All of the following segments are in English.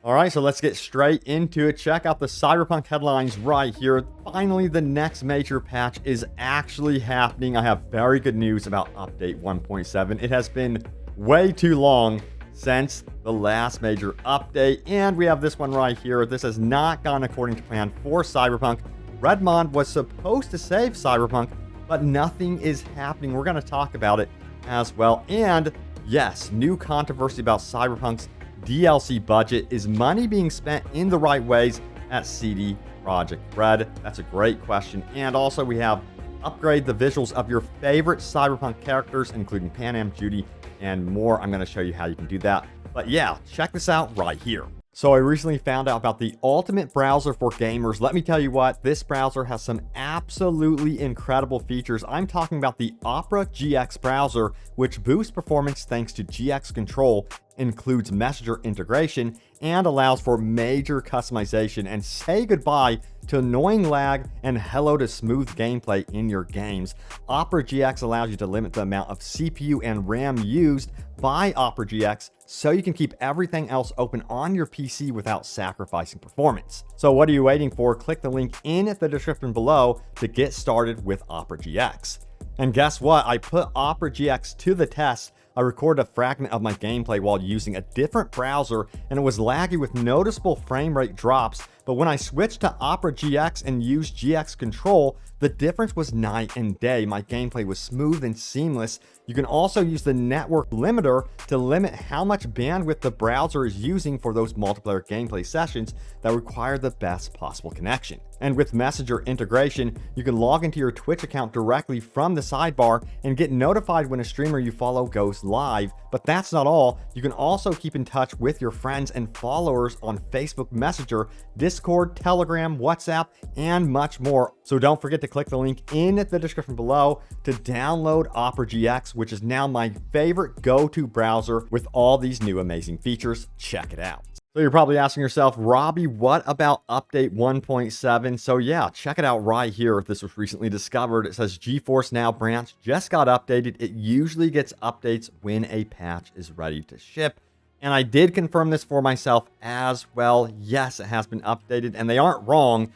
All right, so let's get straight into it. Check out the Cyberpunk headlines right here. Finally, the next major patch is actually happening. I have very good news about update 1.7. It has been way too long since the last major update, and we have this one right here. This has not gone according to plan for Cyberpunk. Redmod was supposed to save Cyberpunk, but nothing is happening. We're going to talk about it as well. And yes, new controversy about Cyberpunk's DLC budget. Is money being spent in the right ways at CD Projekt Red? That's a great question. And also we have upgrade the visuals of your favorite Cyberpunk characters, including Panam, Judy, and more. I'm going to show you how you can do that. But yeah, check this out right here. So I recently found out about the ultimate browser for gamers. Let me tell you what, this browser has some absolutely incredible features. I'm talking about the Opera GX browser, which boosts performance thanks to GX Control, includes messenger integration, and allows for major customization. And say goodbye to annoying lag and hello to smooth gameplay in your games. Opera GX allows you to limit the amount of CPU and RAM used by Opera GX, so you can keep everything else open on your PC without sacrificing performance. So what are you waiting for? Click the link in the description below to get started with Opera GX. And guess what? I put Opera GX to the test. I recorded a fragment of my gameplay while using a different browser, and it was laggy with noticeable frame rate drops. But when I switched to Opera GX and used GX Control, the difference was night and day. My gameplay was smooth and seamless. You can also use the network limiter to limit how much bandwidth the browser is using for those multiplayer gameplay sessions that require the best possible connection. And with messenger integration, you can log into your Twitch account directly from the sidebar and get notified when a streamer you follow goes live. But that's not all. You can also keep in touch with your friends and followers on Facebook Messenger, Discord, Telegram, WhatsApp, and much more. So don't forget to click the link in the description below to download Opera GX, which is now my favorite go-to browser with all these new amazing features. Check it out. So you're probably asking yourself, Robbie, what about update 1.7? So yeah, check it out right here. This was recently discovered. It says GeForce Now branch just got updated. It usually gets updates when a patch is ready to ship. And I did confirm this for myself as well. Yes, it has been updated, and they aren't wrong.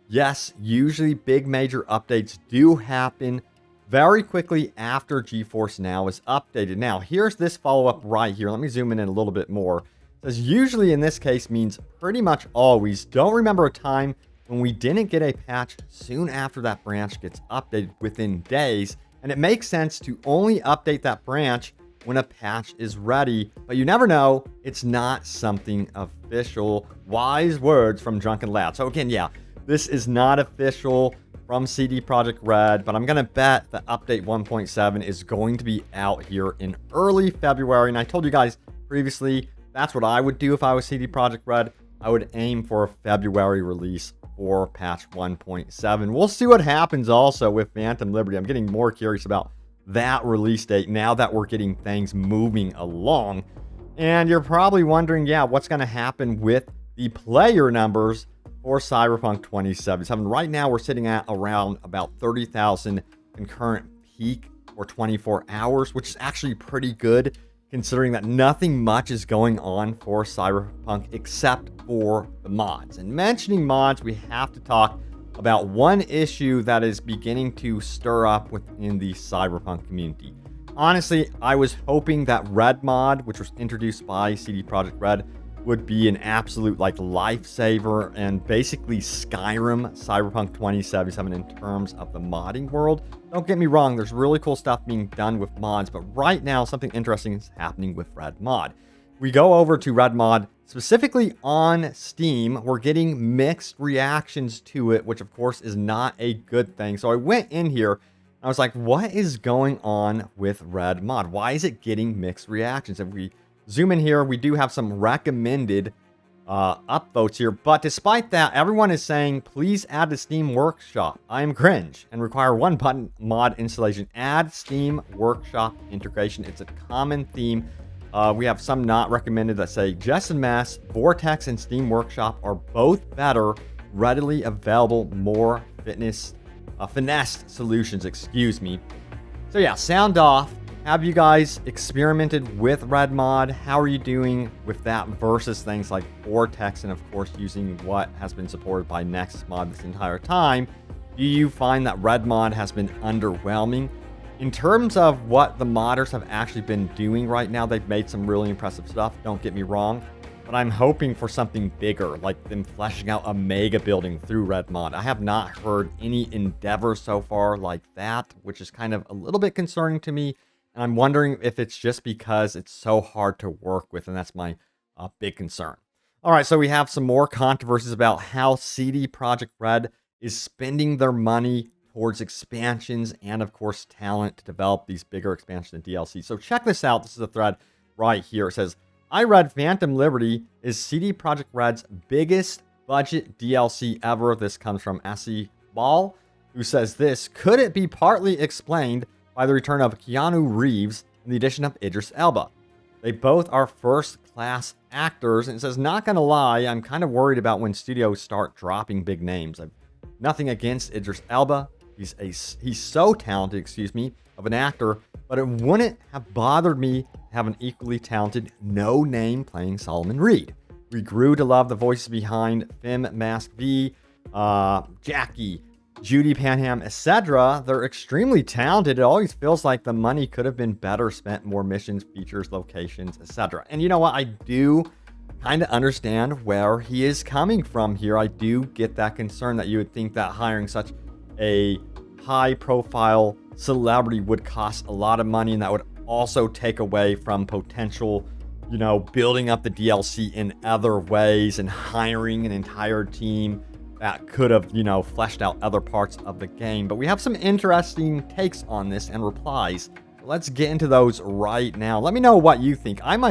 Yes, usually big major updates do happen very quickly after GeForce Now is updated. Now, here's this follow-up right here. Let me zoom in a little bit more. It says usually in this case means pretty much always. Don't remember a time when we didn't get a patch soon after that branch gets updated within days. And it makes sense to only update that branch when a patch is ready. But you never know. It's not something official. Wise words from Drunken Lad. So again, yeah, this is not official from CD Projekt Red, but I'm going to bet that update 1.7 is going to be out here in early February. And I told you guys previously, that's what I would do if I was CD Projekt Red. I would aim for a February release for patch 1.7. We'll see what happens also with Phantom Liberty. I'm getting more curious about that release date now that we're getting things moving along. And you're probably wondering, yeah, what's going to happen with the player numbers for Cyberpunk 2077. Right now, we're sitting at around about 30,000 concurrent peak for 24 hours, which is actually pretty good considering that nothing much is going on for Cyberpunk except for the mods. And mentioning mods, we have to talk about one issue that is beginning to stir up within the Cyberpunk community. Honestly, I was hoping that Redmod, which was introduced by CD Projekt Red, would be an absolute lifesaver and basically Skyrim Cyberpunk 2077 in terms of the modding world. Don't get me wrong, there's really cool stuff being done with mods, but right now something interesting is happening with Redmod. We go over to Redmod, specifically on Steam. We're getting mixed reactions to it, which of course is not a good thing. So I went in here, I was like, what is going on with Redmod? Why is it getting mixed reactions? If we zoom in here, we do have some recommended upvotes here, but despite that, everyone is saying, please add to Steam Workshop. I am cringe and require one button mod installation. Add Steam Workshop integration. It's a common theme. We have some not recommended that say, just a mess, Vortex and Steam Workshop are both better, readily available, more finessed solutions, excuse me. So yeah, sound off. Have you guys experimented with Redmod? How are you doing with that versus things like Vortex and, of course, using what has been supported by Nexus Mod this entire time? Do you find that Redmod has been underwhelming? In terms of what the modders have actually been doing right now, they've made some really impressive stuff, don't get me wrong. But I'm hoping for something bigger, like them fleshing out a mega building through Redmod. I have not heard any endeavor so far like that, which is kind of a little bit concerning to me. And I'm wondering if it's just because it's so hard to work with, and that's my big concern. All right, so we have some more controversies about how CD Projekt Red is spending their money towards expansions and, of course, talent to develop these bigger expansions and DLC. So check this out. This is a thread right here. It says, I read Phantom Liberty is CD Projekt Red's biggest budget DLC ever. This comes from Essie Ball, who says this, could it be partly explained by the return of Keanu Reeves and the addition of Idris Elba? They both are first-class actors, and it says, not gonna lie, I'm kind of worried about when studios start dropping big names. I've nothing against Idris Elba. He's so talented, of an actor, but it wouldn't have bothered me to have an equally talented no-name playing Solomon Reed. We grew to love the voices behind Fem Mask V, Jackie, Judy Panham, etc. They're extremely talented. It always feels like the money could have been better spent, more missions, features, locations, etc. And you know what? I do kind of understand where he is coming from here. I do get that concern that you would think that hiring such a high-profile celebrity would cost a lot of money, and that would also take away from potential, building up the DLC in other ways and hiring an entire team that could have, fleshed out other parts of the game. But we have some interesting takes on this and replies. Let's get into those right now. Let me know what you think. I'm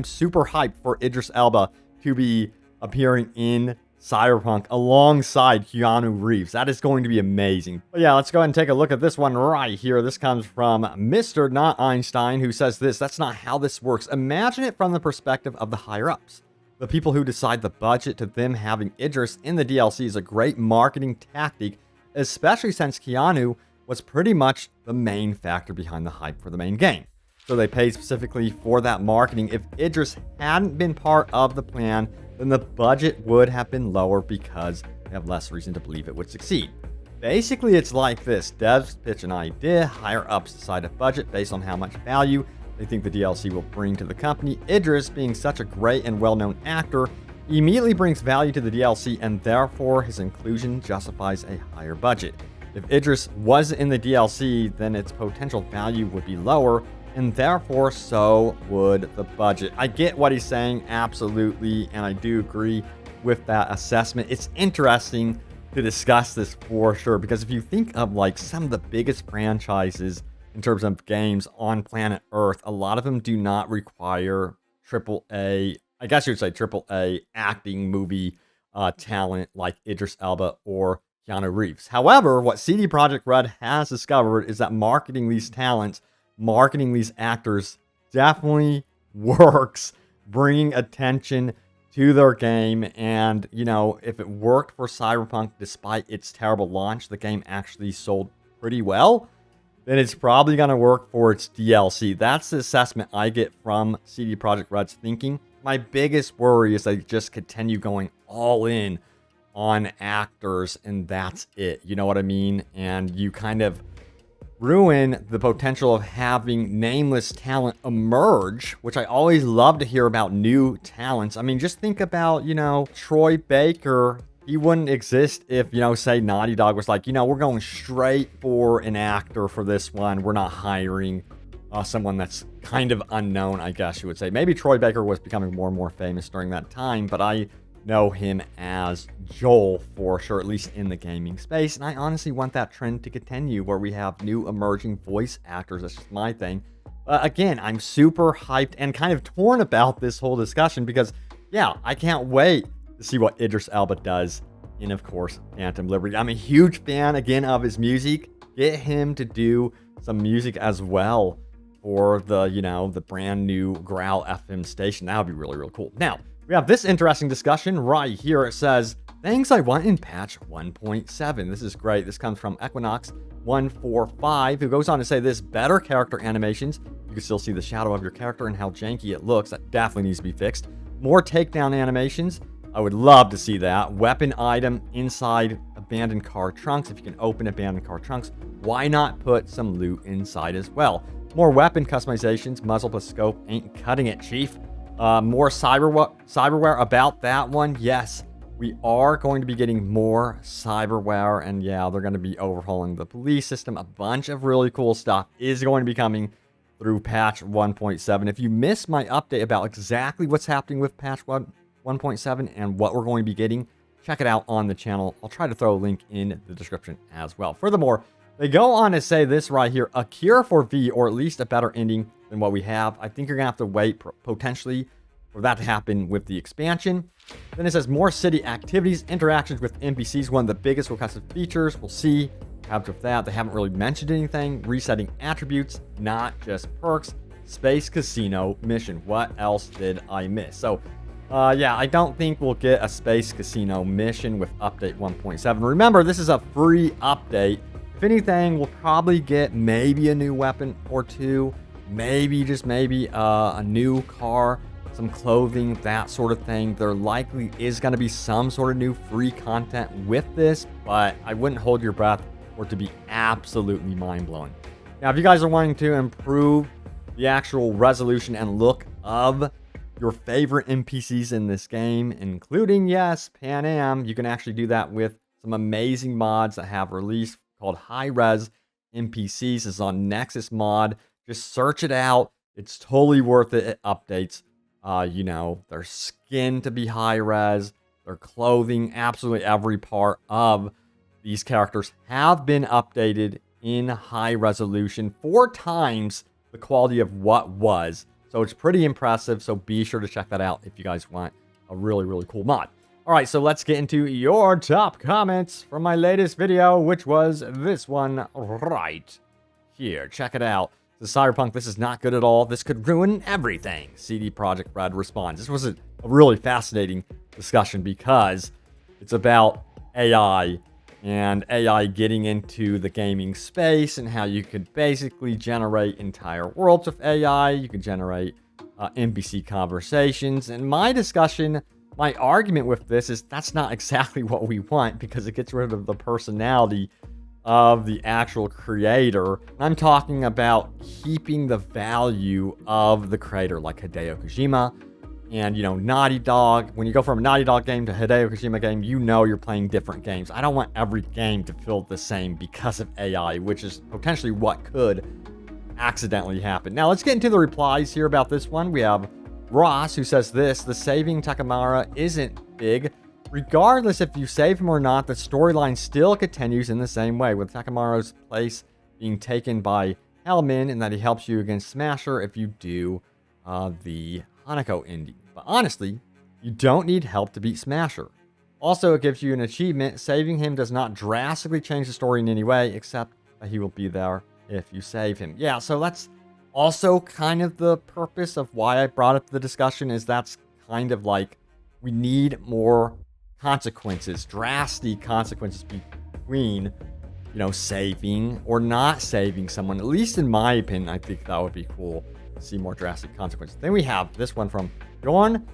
super hyped for Idris Elba to be appearing in Cyberpunk alongside Keanu Reeves. That is going to be amazing. But yeah, let's go ahead and take a look at this one right here. This comes from Mr. Not Einstein, who says this, that's not how this works. Imagine it from the perspective of the higher-ups. The people who decide the budget. To them, having Idris in the DLC is a great marketing tactic, especially since Keanu was pretty much the main factor behind the hype for the main game. So they paid specifically for that marketing. If Idris hadn't been part of the plan, then the budget would have been lower because they have less reason to believe it would succeed. Basically, it's like this. Devs pitch an idea, higher-ups decide a budget based on how much value they think the DLC will bring to the company. Idris, being such a great and well-known actor, immediately brings value to the DLC, and therefore his inclusion justifies a higher budget. If Idris was in the DLC, then its potential value would be lower, and therefore so would the budget. I get what he's saying, absolutely, and I do agree with that assessment. It's interesting to discuss this for sure, because if you think of like some of the biggest franchises in terms of games on planet Earth, a lot of them do not require AAA, I guess you would say AAA acting movie talent like Idris Elba or Keanu Reeves. However, what CD Projekt Red has discovered is that marketing these talents, marketing these actors definitely works, bringing attention to their game. And, if it worked for Cyberpunk despite its terrible launch, the game actually sold pretty well, then it's probably going to work for its DLC. That's the assessment I get from CD Projekt Red's thinking. My biggest worry is they just continue going all in on actors, and that's it. You know what I mean? And you kind of ruin the potential of having nameless talent emerge, which I always love to hear about new talents. I mean, just think about, Troy Baker. He wouldn't exist if, say Naughty Dog was like, we're going straight for an actor for this one. We're not hiring someone that's kind of unknown, I guess you would say. Maybe Troy Baker was becoming more and more famous during that time, but I know him as Joel for sure, at least in the gaming space. And I honestly want that trend to continue where we have new emerging voice actors. That's just my thing. Again, I'm super hyped and kind of torn about this whole discussion because, yeah, I can't wait to see what Idris Elba does in, of course, Phantom Liberty. I'm a huge fan, again, of his music. Get him to do some music as well for the, the brand new Growl FM station. That would be really, really cool. Now, we have this interesting discussion right here. It says, things I want in patch 1.7. This is great. This comes from Equinox. 145, who goes on to say this: better character animations. You can still see the shadow of your character and how janky it looks. That definitely needs to be fixed. More takedown animations. I would love to see that. Weapon item inside abandoned car trunks. If you can open abandoned car trunks, why not put some loot inside as well? More weapon customizations. Muzzle plus scope ain't cutting it, chief. More cyberware about that one. Yes, we are going to be getting more cyberware, and yeah, they're going to be overhauling the police system. A bunch of really cool stuff is going to be coming through patch 1.7. If you missed my update about exactly what's happening with patch 1.7 and what we're going to be getting, check it out on the channel. I'll try to throw a link in the description as well. Furthermore, they go on to say this right here: a cure for V, or at least a better ending than what we have. I think you're going to have to wait potentially for that to happen with the expansion. Then it says more city activities, interactions with NPCs, one of the biggest requested features. We'll see. After that, they haven't really mentioned anything. Resetting attributes, not just perks. Space casino mission. What else did I miss? So, yeah, I don't think we'll get a space casino mission with update 1.7. Remember, this is a free update. If anything, we'll probably get maybe a new weapon or two. Maybe, just maybe, a new car, some clothing, that sort of thing. There likely is going to be some sort of new free content with this, but I wouldn't hold your breath for it to be absolutely mind-blowing. Now, if you guys are wanting to improve the actual resolution and look of your favorite NPCs in this game, including, yes, Pan Am, you can actually do that with some amazing mods that have released called high-res NPCs. This is on Nexus Mod. Just search it out. It's totally worth it. It updates, you know, their skin to be high-res, their clothing, absolutely every part of these characters have been updated in high resolution, 4 times the quality of what was. So it's pretty impressive. So be sure to check that out if you guys want a really, really cool mod. All right, so let's get into your top comments from my latest video, which was this one right here. Check it out. The Cyberpunk, this is not good at all. This could ruin everything. CD Projekt Red responds. This was a really fascinating discussion because it's about AI and AI getting into the gaming space and how you could basically generate entire worlds with AI. You could generate NPC conversations. And my discussion, my argument with this is that's not exactly what we want, because it gets rid of the personality of the actual creator. I'm talking about keeping the value of the creator, like Hideo Kojima and, you know, Naughty Dog. When you go from a Naughty Dog game to Hideo Kojima game, you know you're playing different games. I don't want every game to feel the same because of AI, which is potentially what could accidentally happen. Now, let's get into the replies here about this one. We have Ross, who says this: the saving Takamura isn't big. Regardless if you save him or not, the storyline still continues in the same way, with Takamura's place being taken by Hellman, and that he helps you against Smasher if you do the Hanako indie. But honestly, you don't need help to beat Smasher. Also, it gives you an achievement. Saving him does not drastically change the story in any way, except that he will be there if you save him. Yeah, so that's also kind of the purpose of why I brought up the discussion, is that's kind of like, we need more consequences, drastic consequences between, you know, saving or not saving someone. At least in my opinion, I think that would be cool to see more drastic consequences. Then we have this one from Bjorn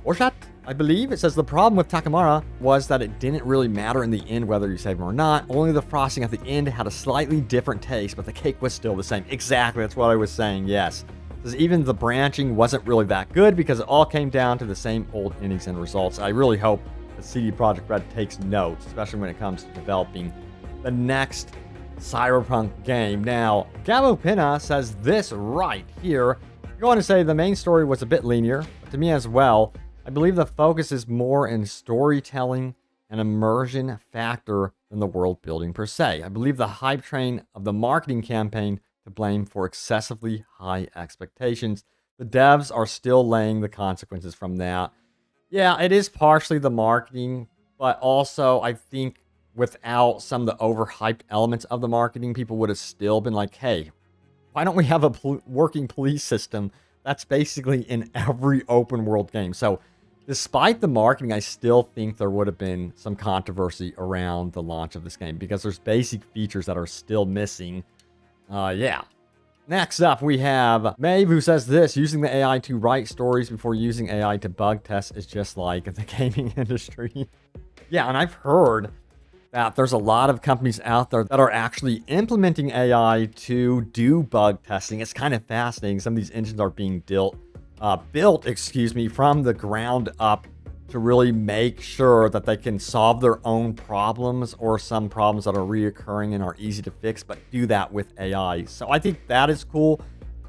Orshat, I believe. It says the problem with Takamura was that it didn't really matter in the end whether you save him or not. Only the frosting at the end had a slightly different taste, but the cake was still the same. Exactly, that's what I was saying, yes. It says even the branching wasn't really that good because it all came down to the same old endings and results. I really hope that CD Projekt Red takes notes, especially when it comes to developing the next Cyberpunk game. Now, Gabo Pina says this right here. You're going to say the main story was a bit linear, but to me as well, I believe the focus is more in storytelling and immersion factor than the world building per se. I believe the hype train of the marketing campaign to blame for excessively high expectations. The devs are still laying the consequences from that. Yeah, it is partially the marketing, but also I think without some of the overhyped elements of the marketing, people would have still been like, hey, why don't we have a working police system that's basically in every open world game? So despite the marketing, I still think there would have been some controversy around the launch of this game because there's basic features that are still missing. Yeah. Next up, we have Maeve, who says this: using the AI to write stories before using AI to bug test is just like the gaming industry. Yeah, and I've heard that there's a lot of companies out there that are actually implementing AI to do bug testing. It's kind of fascinating. Some of these engines are being built, from the ground up to really make sure that they can solve their own problems or some problems that are reoccurring and are easy to fix, but do that with AI. So I think that is cool,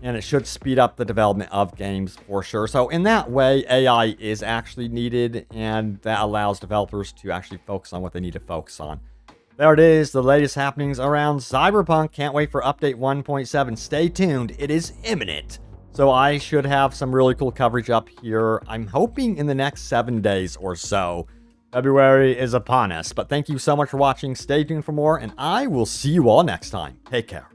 and it should speed up the development of games for sure. So in that way, AI is actually needed, and that allows developers to actually focus on what they need to focus on. There it is, the latest happenings around Cyberpunk. Can't wait for update 1.7. Stay tuned, it is imminent. So I should have some really cool coverage up here. I'm hoping in the next 7 days or so. February is upon us, but thank you so much for watching. Stay tuned for more, and I will see you all next time. Take care.